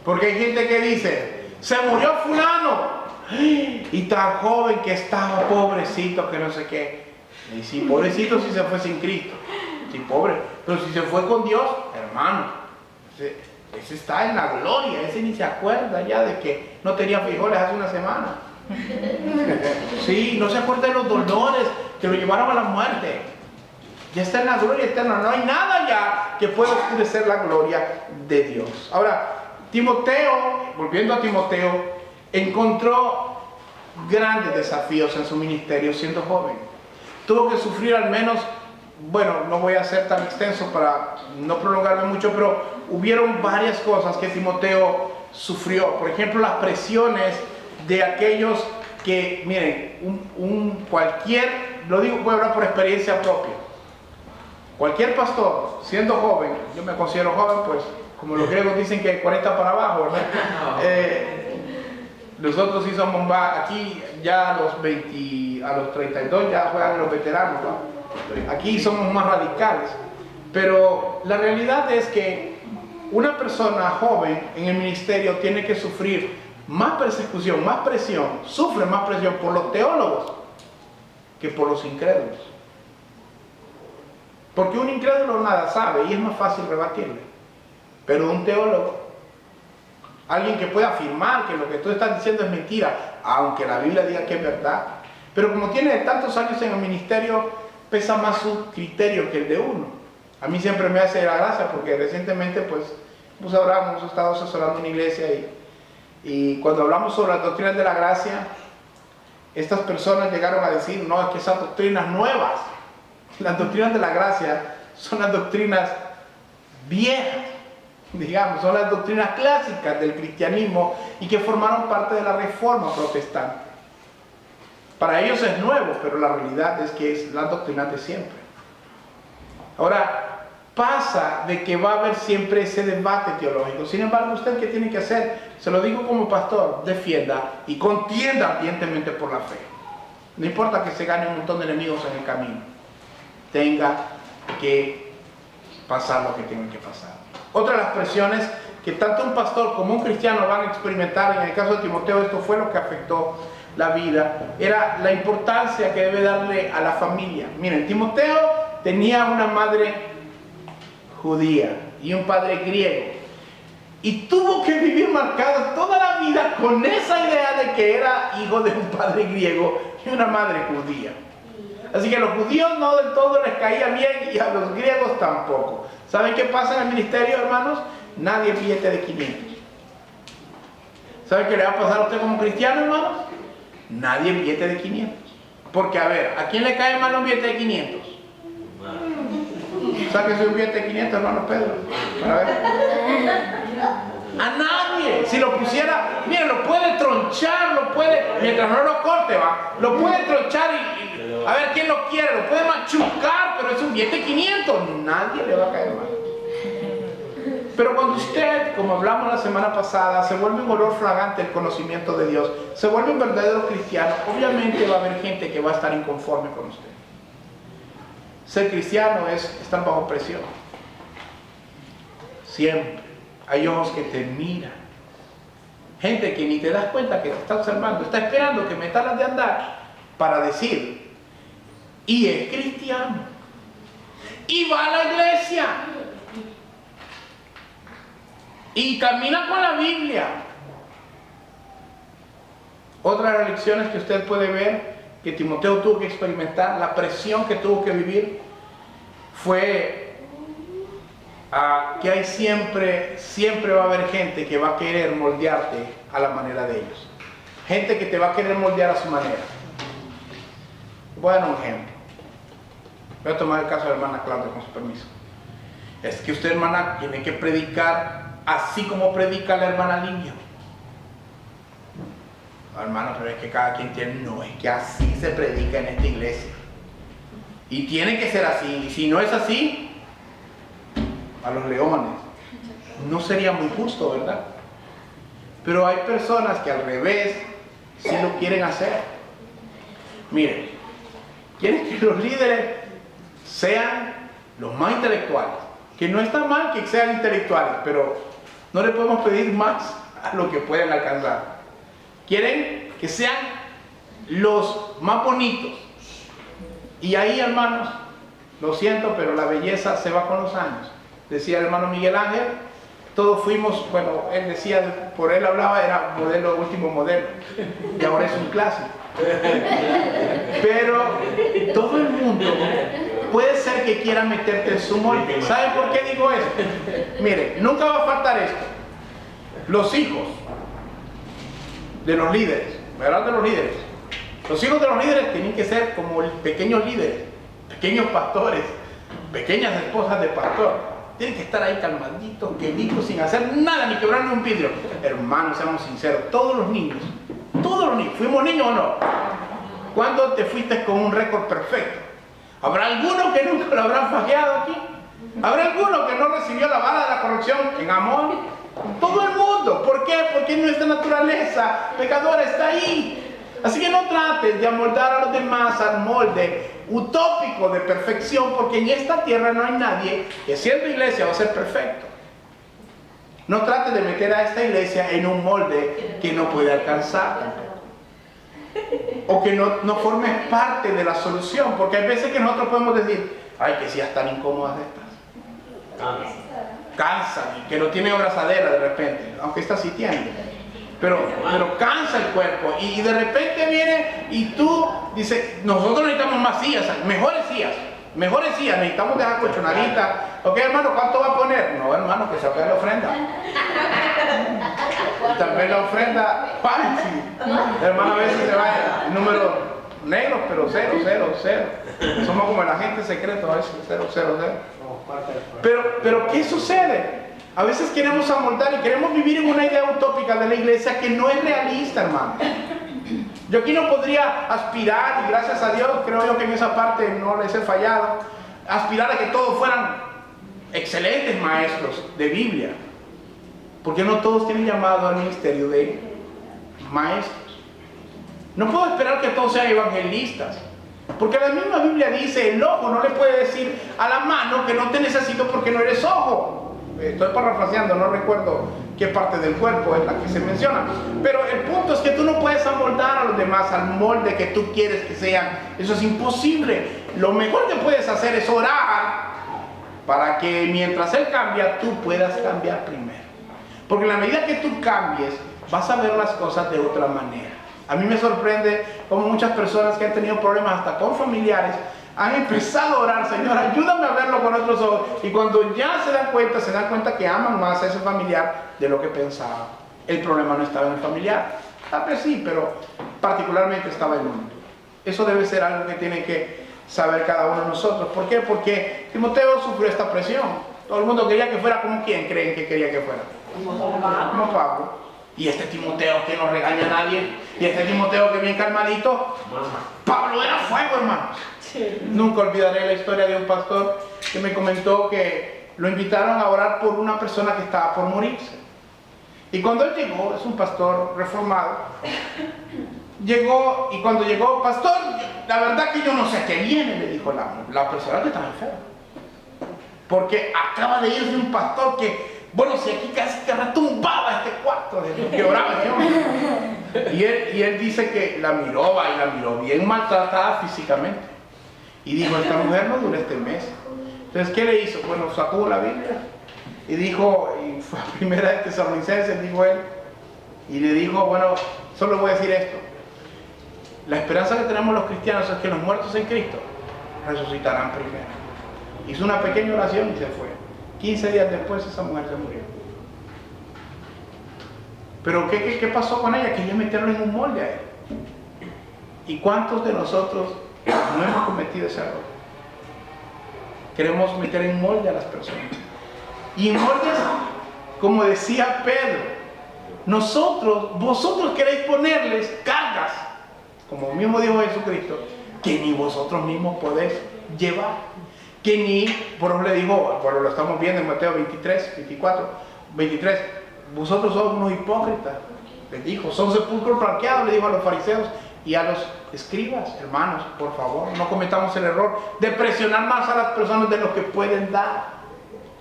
Porque hay gente que dice, se murió fulano y tan joven que estaba, pobrecito, que no sé qué. Y sí, pobrecito si se fue sin Cristo, sí, pobre, pero si se fue con Dios, hermano, ese está en la gloria, ese ni se acuerda ya de que no tenía frijoles hace una semana. Sí, no se acuerda de los dolores que lo llevaron a la muerte. Ya está en la gloria eterna, no hay nada ya que pueda oscurecer la gloria de Dios. Ahora, Timoteo, volviendo a Timoteo, encontró grandes desafíos en su ministerio siendo joven. Tuvo que sufrir al menos, bueno, no voy a ser tan extenso para no prolongarme mucho, pero hubieron varias cosas que Timoteo sufrió. Por ejemplo, las presiones de aquellos que, miren, lo digo, voy a hablar por experiencia propia. Cualquier pastor, siendo joven, yo me considero joven, pues, como los griegos dicen que 40 para abajo, ¿verdad? Nosotros sí somos más, aquí ya a los 32 ya juegan los veteranos, ¿no? Aquí somos más radicales. Pero la realidad es que una persona joven en el ministerio tiene que sufrir más persecución, más presión, sufre más presión por los teólogos que por los incrédulos. Porque un incrédulo nada sabe y es más fácil rebatirle. Pero un teólogo, alguien que pueda afirmar que lo que tú estás diciendo es mentira, aunque la Biblia diga que es verdad, pero como tiene tantos años en el ministerio, pesa más su criterio que el de uno. A mí siempre me hace la gracia porque recientemente, pues ahora hemos estado asesorando una iglesia y cuando hablamos sobre las doctrinas de la gracia, estas personas llegaron a decir, no, es que esas doctrinas nuevas, las doctrinas de la gracia son las doctrinas viejas, digamos, son las doctrinas clásicas del cristianismo y que formaron parte de la reforma protestante. Para ellos es nuevo, pero la realidad es que es la doctrina de siempre. Ahora, pasa de que va a haber siempre ese debate teológico. Sin embargo, ¿usted qué tiene que hacer? Se lo digo como pastor, defienda y contienda ardientemente por la fe. No importa que se gane un montón de enemigos en el camino. Tenga que pasar lo que tenga que pasar. Otra de las presiones que tanto un pastor como un cristiano van a experimentar, en el caso de Timoteo esto fue lo que afectó la vida, era la importancia que debe darle a la familia. Miren, Timoteo tenía una madre judía y un padre griego y tuvo que vivir marcado toda la vida con esa idea de que era hijo de un padre griego y una madre judía. Así que a los judíos no del todo les caía bien y a los griegos tampoco. ¿Saben qué pasa en el ministerio, hermanos? Nadie billete de 500. ¿Saben qué le va a pasar a usted como cristiano, hermanos? Nadie billete de 500. Porque, a ver, ¿a quién le cae mal un billete de 500? Sáquese un billete de 500, hermano Pedro. Para ver. A nadie. Si lo pusiera, miren, lo puede tronchar, lo puede, mientras no lo corte, va, lo puede tronchar y a ver quién lo quiere, lo puede machucar, pero es un billete de 500. Nadie le va a caer mal. Pero cuando usted, como hablamos la semana pasada, se vuelve un olor fragante el conocimiento de Dios, se vuelve un verdadero cristiano, obviamente va a haber gente que va a estar inconforme con usted. Ser cristiano es estar bajo presión. Siempre. Hay ojos que te miran. Gente que ni te das cuenta que te está observando, está esperando que metas las de andar para decir, y es cristiano. Y va a la iglesia. Y camina con la Biblia. Otra de las lecciones que usted puede ver que Timoteo tuvo que experimentar, la presión que tuvo que vivir, fue que hay siempre va a haber gente que va a querer moldearte a la manera de ellos. Gente que te va a querer moldear a su manera. Voy a dar un ejemplo. Voy a tomar el caso de la hermana Claudia, con su permiso. Es que usted, hermana, tiene que predicar así como predica la hermana Limpia. Hermano, pero es que cada quien tiene, no, es que así se predica en esta iglesia. Y tiene que ser así. Y si no es así, a los leones. No sería muy justo, ¿verdad? Pero hay personas que al revés sí lo quieren hacer. Miren, quieren que los líderes sean los más intelectuales. Que no está mal que sean intelectuales, pero no le podemos pedir más a lo que pueden alcanzar. Quieren que sean los más bonitos. Y ahí, hermanos, lo siento, pero la belleza se va con los años. Decía el hermano Miguel Ángel, todos fuimos, bueno, él decía, por él hablaba, era modelo, último modelo, y ahora es un clásico. Pero todo el mundo puede ser que quiera meterte en su molde. ¿Saben por qué digo esto? Mire, nunca va a faltar esto. Los hijos de los líderes, voy a hablar de los líderes. Los hijos de los líderes tienen que ser como pequeños líderes, pequeños pastores, pequeñas esposas de pastor. Tienen que estar ahí calmaditos, queditos, sin hacer nada, ni quebrarle un vidrio. Hermanos, seamos sinceros, todos los niños, ¿fuimos niños o no? ¿Cuándo te fuiste con un récord perfecto? ¿Habrá alguno que nunca lo habrán fajeado aquí? ¿Habrá alguno que no recibió la vara de la corrección en amor? Todo el mundo. ¿Por qué? Porque nuestra naturaleza pecadora está ahí. Así que no trates de amoldar a los demás al molde utópico de perfección, porque en esta tierra no hay nadie que siendo iglesia va a ser perfecto. No trate de meter a esta iglesia en un molde que no puede alcanzar. O que no forme parte de la solución. Porque hay veces que nosotros podemos decir, ay, que sillas tan incómodas estas. Cansan, y que no tiene abrazadera de repente, aunque esta sí tiene. Pero cansa el cuerpo. Y de repente viene y tú dices, nosotros necesitamos más sillas, mejores sillas. Necesitamos dejar colchonaditas. Ok, hermano, ¿cuánto va a poner? No, hermano, que se vea la ofrenda. Tal vez la ofrenda, sí. Hermano, a veces se va el número negro, pero 0, 0, 0. Somos como el agente secreto, a veces 0, 0, 0. Pero ¿qué sucede? A veces queremos amoldar y queremos vivir en una idea utópica de la iglesia que no es realista, hermano. Yo aquí no podría aspirar, y gracias a Dios creo yo que en esa parte no les he fallado, aspirar a que todos fueran excelentes maestros de Biblia, porque no todos tienen llamado al ministerio de maestros. No puedo esperar que todos sean evangelistas, porque la misma Biblia dice, el ojo no le puede decir a la mano que no te necesito porque no eres ojo. Estoy parafraseando, no recuerdo qué parte del cuerpo es la que se menciona, pero el punto es que tú no puedes amoldar a los demás al molde que tú quieres que sean. Eso es imposible. Lo mejor que puedes hacer es orar para que mientras Él cambia, tú puedas cambiar primero, porque en la medida que tú cambies vas a ver las cosas de otra manera. A mí me sorprende como muchas personas que han tenido problemas hasta con familiares han empezado a orar, Señor, ayúdame a verlo con otros ojos. Y cuando ya se dan cuenta que aman más a ese familiar de lo que pensaban. El problema no estaba en el familiar. Tal vez sí, pero particularmente estaba en uno. Eso debe ser algo que tiene que saber cada uno de nosotros. ¿Por qué? Porque Timoteo sufrió esta presión. Todo el mundo quería que fuera como ¿quién creen que quería que fuera? Como Pablo. Y este Timoteo que no regaña a nadie. Y este Timoteo que bien calmadito. Pablo era fuego, hermanos. Nunca olvidaré la historia de un pastor que me comentó que lo invitaron a orar por una persona que estaba por morirse. Y cuando él llegó, es un pastor reformado, llegó y cuando llegó, pastor, la verdad que yo no sé a qué viene, le dijo la persona que estaba enferma. Porque acaba de irse un pastor que, bueno, si aquí casi que retumbaba este cuarto de lo que oraba ese hombre. Y él dice que la miró bien maltratada físicamente. Y dijo, esta mujer no dura este mes. Entonces, ¿qué le hizo? Bueno, sacó la Biblia y dijo, y fue la primera de Tesalonicenses, dijo él, y le dijo, bueno, solo voy a decir esto. La esperanza que tenemos los cristianos es que los muertos en Cristo resucitarán primero. Hizo una pequeña oración y se fue. 15 días después esa mujer se murió. Pero ¿qué pasó con ella? Quería meterlo en un molde a él. ¿Y cuántos de nosotros no hemos cometido ese error? Queremos meter en molde a las personas. Y en moldes, como decía Pedro, vosotros queréis ponerles cargas, como mismo dijo Jesucristo, que ni vosotros mismos podéis llevar. Que ni, por eso le dijo, bueno, lo estamos viendo en Mateo 23, 24, 23, vosotros sois unos hipócritas, les dijo, son sepulcros blanqueados, le dijo a los fariseos y a los escribas. Hermanos, por favor, no cometamos el error de presionar más a las personas de lo que pueden dar.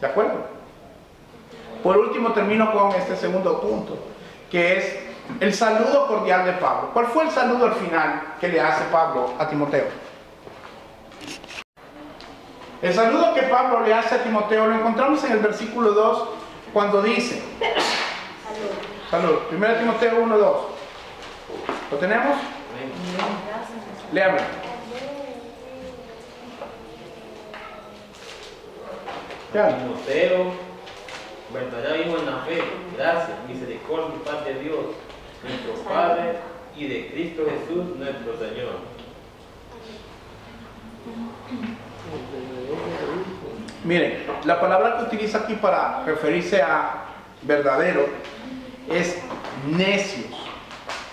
¿De acuerdo? Por último, termino con este segundo punto, que es el saludo cordial de Pablo. ¿Cuál fue el saludo al final que le hace Pablo a Timoteo? El saludo que Pablo le hace a Timoteo lo encontramos en el versículo 2, cuando dice, salud, 1 Timoteo 1, 2. ¿Lo tenemos? Léame. Timoteo, verdadero hijo en la fe, gracia, misericordia y paz de Dios, nuestro Padre, y de Cristo Jesús, nuestro Señor. Miren, la palabra que utiliza aquí para referirse a verdadero es necios.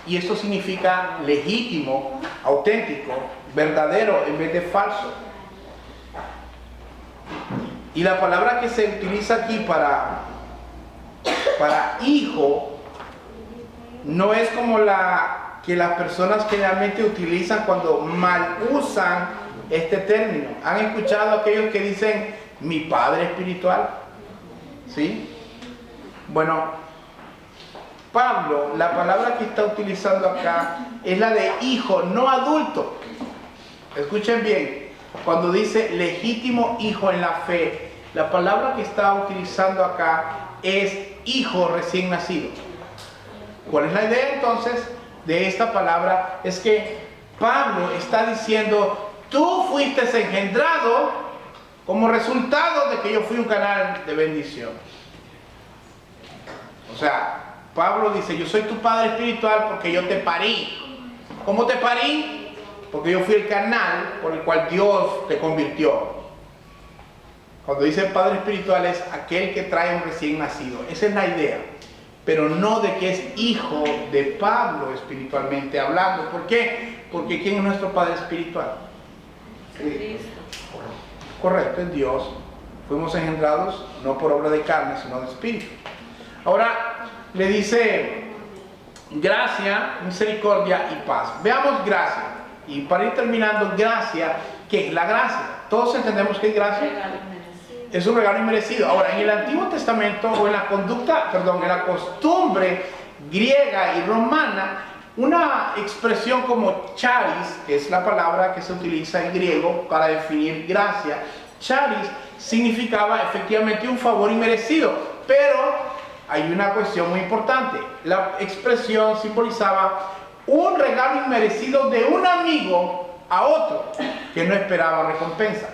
Y eso significa legítimo, auténtico, verdadero en vez de falso. Y la palabra que se utiliza aquí para hijo no es como la que las personas generalmente utilizan cuando mal usan este término. ¿Han escuchado aquellos que dicen mi padre espiritual? ¿Sí? Bueno, Pablo, la palabra que está utilizando acá es la de hijo, no adulto. Escuchen bien, cuando dice legítimo hijo en la fe, la palabra que está utilizando acá es hijo recién nacido. ¿Cuál es la idea entonces de esta palabra? Es que Pablo está diciendo, tú fuiste engendrado como resultado de que yo fui un canal de bendición. O sea, Pablo dice, yo soy tu padre espiritual porque yo te parí. ¿Cómo te parí? Porque yo fui el canal por el cual Dios te convirtió. Cuando dice padre espiritual es aquel que trae un recién nacido. Esa es la idea. Pero no de que es hijo de Pablo espiritualmente hablando. ¿Por qué? Porque ¿quién es nuestro padre espiritual? Cristo. Correcto, es Dios. Fuimos engendrados no por obra de carne, sino de espíritu. Ahora le dice gracia, misericordia y paz. Veamos gracia. Y para ir terminando, gracia, ¿qué es la gracia? Todos entendemos que es gracia. Es un regalo inmerecido. Ahora, en el Antiguo Testamento, o en la en la costumbre griega y romana, una expresión como charis, que es la palabra que se utiliza en griego para definir gracia, charis significaba efectivamente un favor inmerecido, pero hay una cuestión muy importante. La expresión simbolizaba un regalo inmerecido de un amigo a otro que no esperaba recompensa.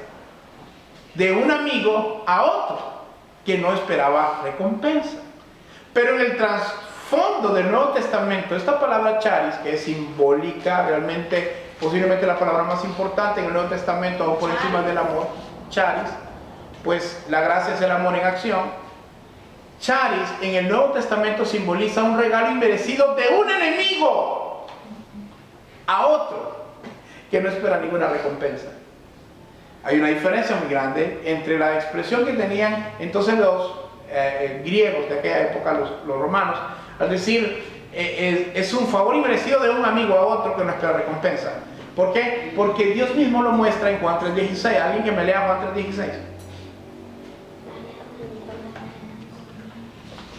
De un amigo a otro que no esperaba recompensa. Pero en el trasfondo del Nuevo Testamento, esta palabra charis, que es simbólica, realmente, posiblemente la palabra más importante en el Nuevo Testamento, aún por encima del amor, charis, pues la gracia es el amor en acción. Charis en el Nuevo Testamento simboliza un regalo inmerecido de un enemigo a otro que no espera ninguna recompensa. Hay una diferencia muy grande entre la expresión que tenían entonces los griegos de aquella época, los romanos, al decir es un favor inmerecido de un amigo a otro que no espera recompensa. ¿Por qué? Porque Dios mismo lo muestra en Juan 3:16. ¿Alguien que me lea Juan 3:16?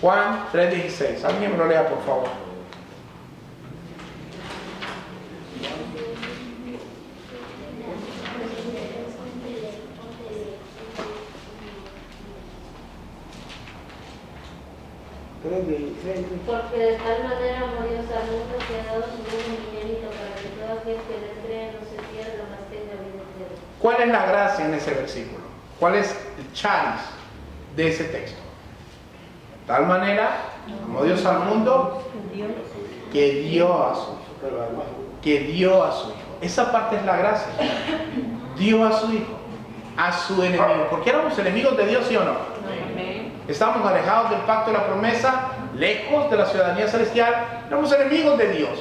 Juan 3:16. Alguien me lo lea, por favor. Porque de tal manera amó Dios al mundo que ha dado su Hijo unigénito para que todo aquel que le cree no se pierda, mas tenga vida eterna. ¿Cuál es la gracia en ese versículo? ¿Cuál es el charis de ese texto? De tal manera amó Dios al mundo que dio a su Hijo. Que dio a su Hijo. Esa parte es la gracia. Dio a su Hijo, a su enemigo. Porque éramos enemigos de Dios, ¿sí o no? Estábamos alejados del pacto de la promesa, lejos de la ciudadanía celestial. Éramos enemigos de Dios.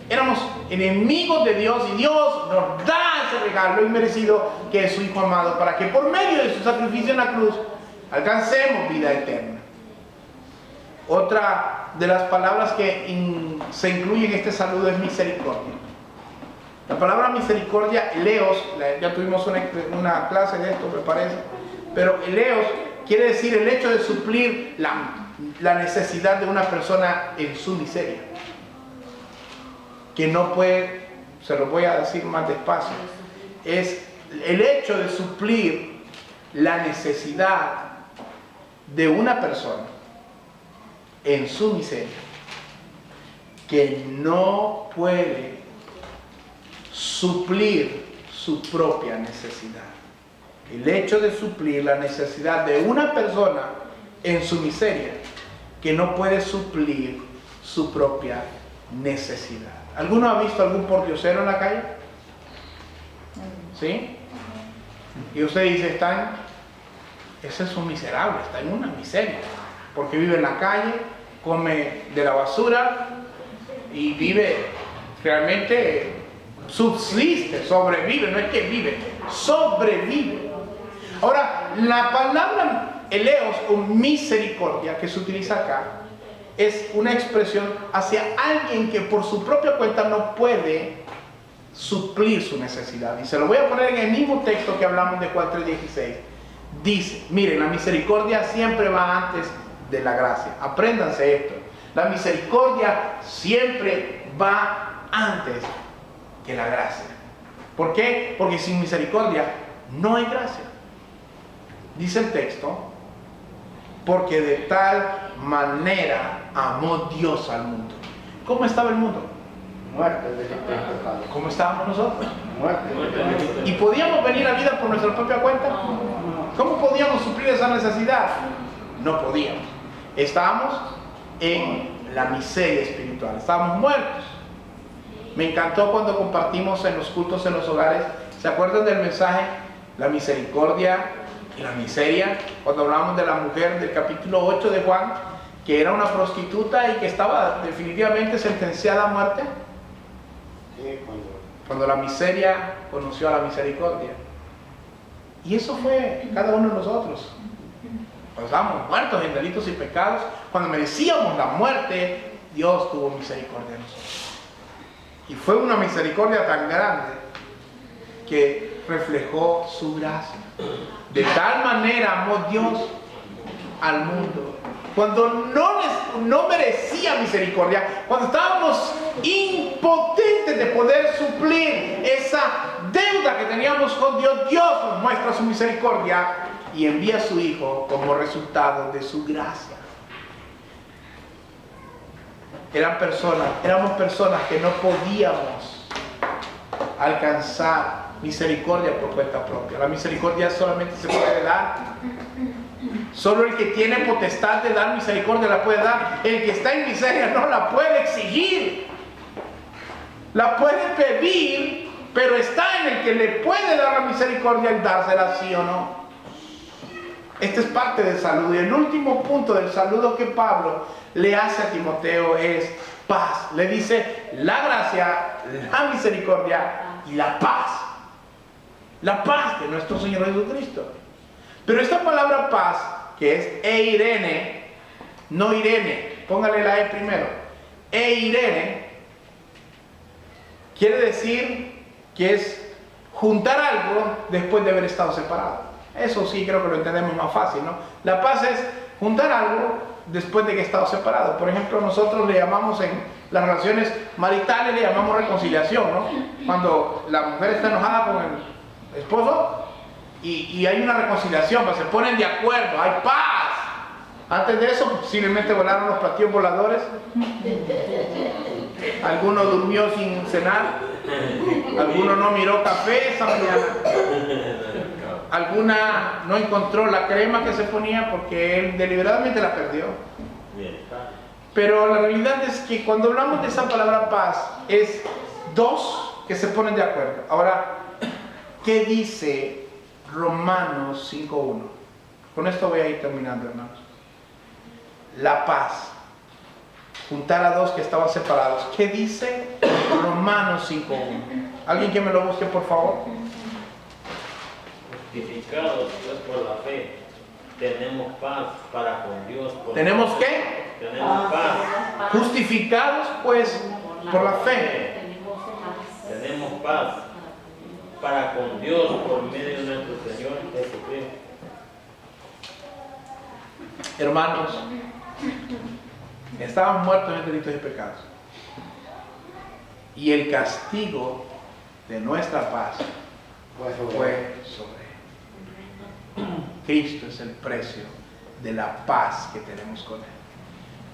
Éramos enemigos de Dios y Dios nos da ese regalo inmerecido que es su Hijo amado, para que por medio de su sacrificio en la cruz alcancemos vida eterna. Otra de las palabras que se incluye en este saludo es misericordia. La palabra misericordia, eleos, ya tuvimos una clase de esto, me parece, pero eleos quiere decir el hecho de suplir la necesidad de una persona en su miseria. Que no puede, se lo voy a decir más despacio, es el hecho de suplir la necesidad de una persona en su miseria, que no puede suplir su propia necesidad. El hecho de suplir la necesidad de una persona en su miseria, que no puede suplir su propia necesidad. ¿Alguno ha visto algún pordiosero en la calle? ¿Sí? Y usted dice, ese es un miserable, está en una miseria, porque vive en la calle, come de la basura y vive realmente, subsiste, sobrevive, no es que vive, sobrevive. Ahora, la palabra eleos o misericordia que se utiliza acá es una expresión hacia alguien que por su propia cuenta no puede suplir su necesidad. Y se lo voy a poner en el mismo texto que hablamos de Juan 3:16. Dice, miren, la misericordia siempre va antes de la gracia. Apréndanse esto. La misericordia siempre va antes que la gracia. ¿Por qué? Porque sin misericordia no hay gracia. Dice el texto, porque de tal manera amó Dios al mundo. ¿Cómo estaba el mundo? Muerte de pecado. ¿Cómo estábamos nosotros? Muerte. ¿Y podíamos venir a vida por nuestra propia cuenta? ¿Cómo podíamos suplir esa necesidad? No podíamos. Estábamos en la miseria espiritual, estábamos muertos. Me encantó cuando compartimos en los cultos en los hogares. ¿Se acuerdan del mensaje? La misericordia y la miseria. Cuando hablamos de la mujer del capítulo 8 de Juan, que era una prostituta y que estaba definitivamente sentenciada a muerte. Sí, Cuando la miseria conoció a la misericordia. Y eso fue cada uno de nosotros. Cuando estábamos muertos en delitos y pecados, cuando merecíamos la muerte, Dios tuvo misericordia de nosotros. Y fue una misericordia tan grande que reflejó su gracia. De tal manera amó Dios al mundo. Cuando no merecía misericordia, cuando estábamos impotentes de poder suplir esa deuda que teníamos con Dios, Dios nos muestra su misericordia y envía a su Hijo como resultado de su gracia. Éramos personas que no podíamos alcanzar misericordia por cuenta propia. La misericordia solamente se puede dar. Solo el que tiene potestad de dar misericordia la puede dar. El que está en miseria no la puede exigir. La puede pedir, pero está en el que le puede dar la misericordia el dársela, sí o no. Este es parte del saludo. Y el último punto del saludo que Pablo le hace a Timoteo es paz. Le dice la gracia, la misericordia y la paz. La paz de nuestro Señor Jesucristo. Pero esta palabra paz, que es eirene, no irene, póngale la E primero. Eirene quiere decir que es juntar algo después de haber estado separado. Eso sí creo que lo entendemos más fácil, ¿no? La paz es juntar algo después de que he estado separado. Por ejemplo, nosotros le llamamos en las relaciones maritales, le llamamos reconciliación, ¿no? Cuando la mujer está enojada con el esposo y hay una reconciliación, pues se ponen de acuerdo, hay paz. Antes de eso posiblemente volaron los platillos voladores. Alguno durmió sin cenar, alguno no miró café esa mañana, alguna no encontró la crema que se ponía porque él deliberadamente la perdió. Pero la realidad es que cuando hablamos de esa palabra paz, es dos que se ponen de acuerdo. Ahora, ¿qué dice Romanos 5:1? Con esto voy a ir terminando, hermanos. La paz. Juntar a dos que estaban separados. ¿Qué dice Romanos 5:1? ¿Alguien que me lo busque, por favor? Justificados pues por la fe, tenemos paz para con Dios. ¿Tenemos qué? Tenemos paz. Justificados pues por la fe. Tenemos paz para con Dios por medio de nuestro Señor Jesucristo. Hermanos, estaban muertos en delitos y pecados. Y el castigo de nuestra paz fue sobre él. Cristo es el precio de la paz que tenemos con él.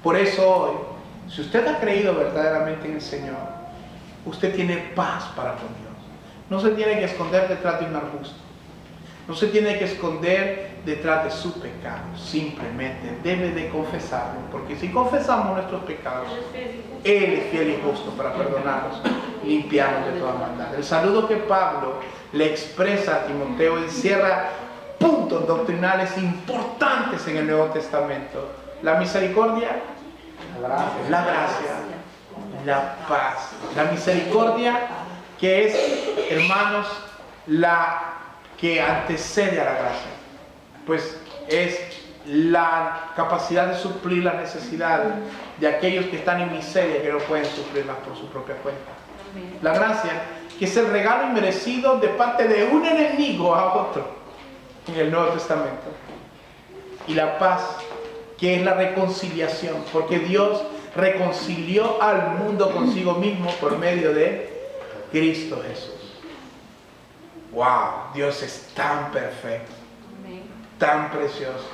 Por eso hoy, si usted ha creído verdaderamente en el Señor, usted tiene paz para con Dios. No se tiene que esconder detrás de un arbusto. No se tiene que esconder detrás de su pecado. Simplemente debe de confesarlo. Porque si confesamos nuestros pecados, Él es fiel y justo para perdonarnos, limpiarnos de toda maldad. El saludo que Pablo le expresa a Timoteo encierra puntos doctrinales importantes en el Nuevo Testamento. La misericordia, la gracia, la paz. La misericordia que es, hermanos, la que antecede a la gracia, pues es la capacidad de suplir las necesidades de aquellos que están en miseria, que no pueden suplirlas por su propia cuenta. La gracia, que es el regalo inmerecido de parte de un enemigo a otro en el Nuevo Testamento. Y la paz, que es la reconciliación, porque Dios reconcilió al mundo consigo mismo por medio de Cristo Jesús. ¡Wow! Dios es tan perfecto, tan precioso.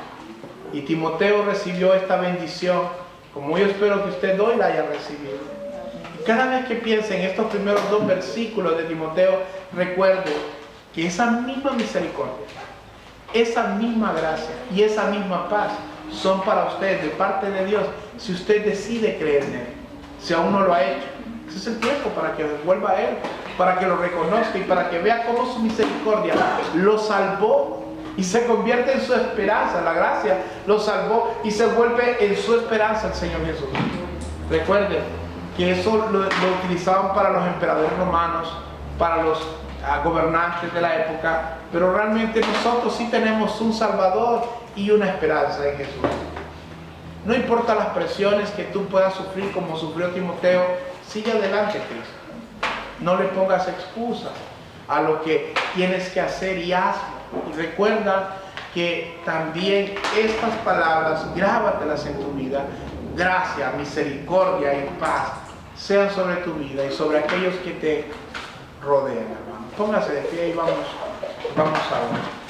Y Timoteo recibió esta bendición, como yo espero que usted hoy la haya recibido. Y cada vez que piense en estos primeros 2 versículos de Timoteo, recuerde que esa misma misericordia, esa misma gracia y esa misma paz son para usted de parte de Dios, si usted decide creer en Él. Si aún no lo ha hecho, ese es el tiempo para que vuelva a Él, para que lo reconozca y para que vea cómo su misericordia lo salvó y se convierte en su esperanza. La gracia lo salvó y se vuelve en su esperanza el Señor Jesús. Recuerden que eso lo utilizaban para los emperadores romanos, para los gobernantes de la época, pero realmente nosotros sí tenemos un Salvador y una esperanza en Jesús. No importa las presiones que tú puedas sufrir como sufrió Timoteo, sigue adelante, Cristo. No le pongas excusas a lo que tienes que hacer y hazlo. Y recuerda que también estas palabras, grábatelas en tu vida. Gracia, misericordia y paz sean sobre tu vida y sobre aquellos que te rodean, hermano. Póngase de pie y vamos a orar.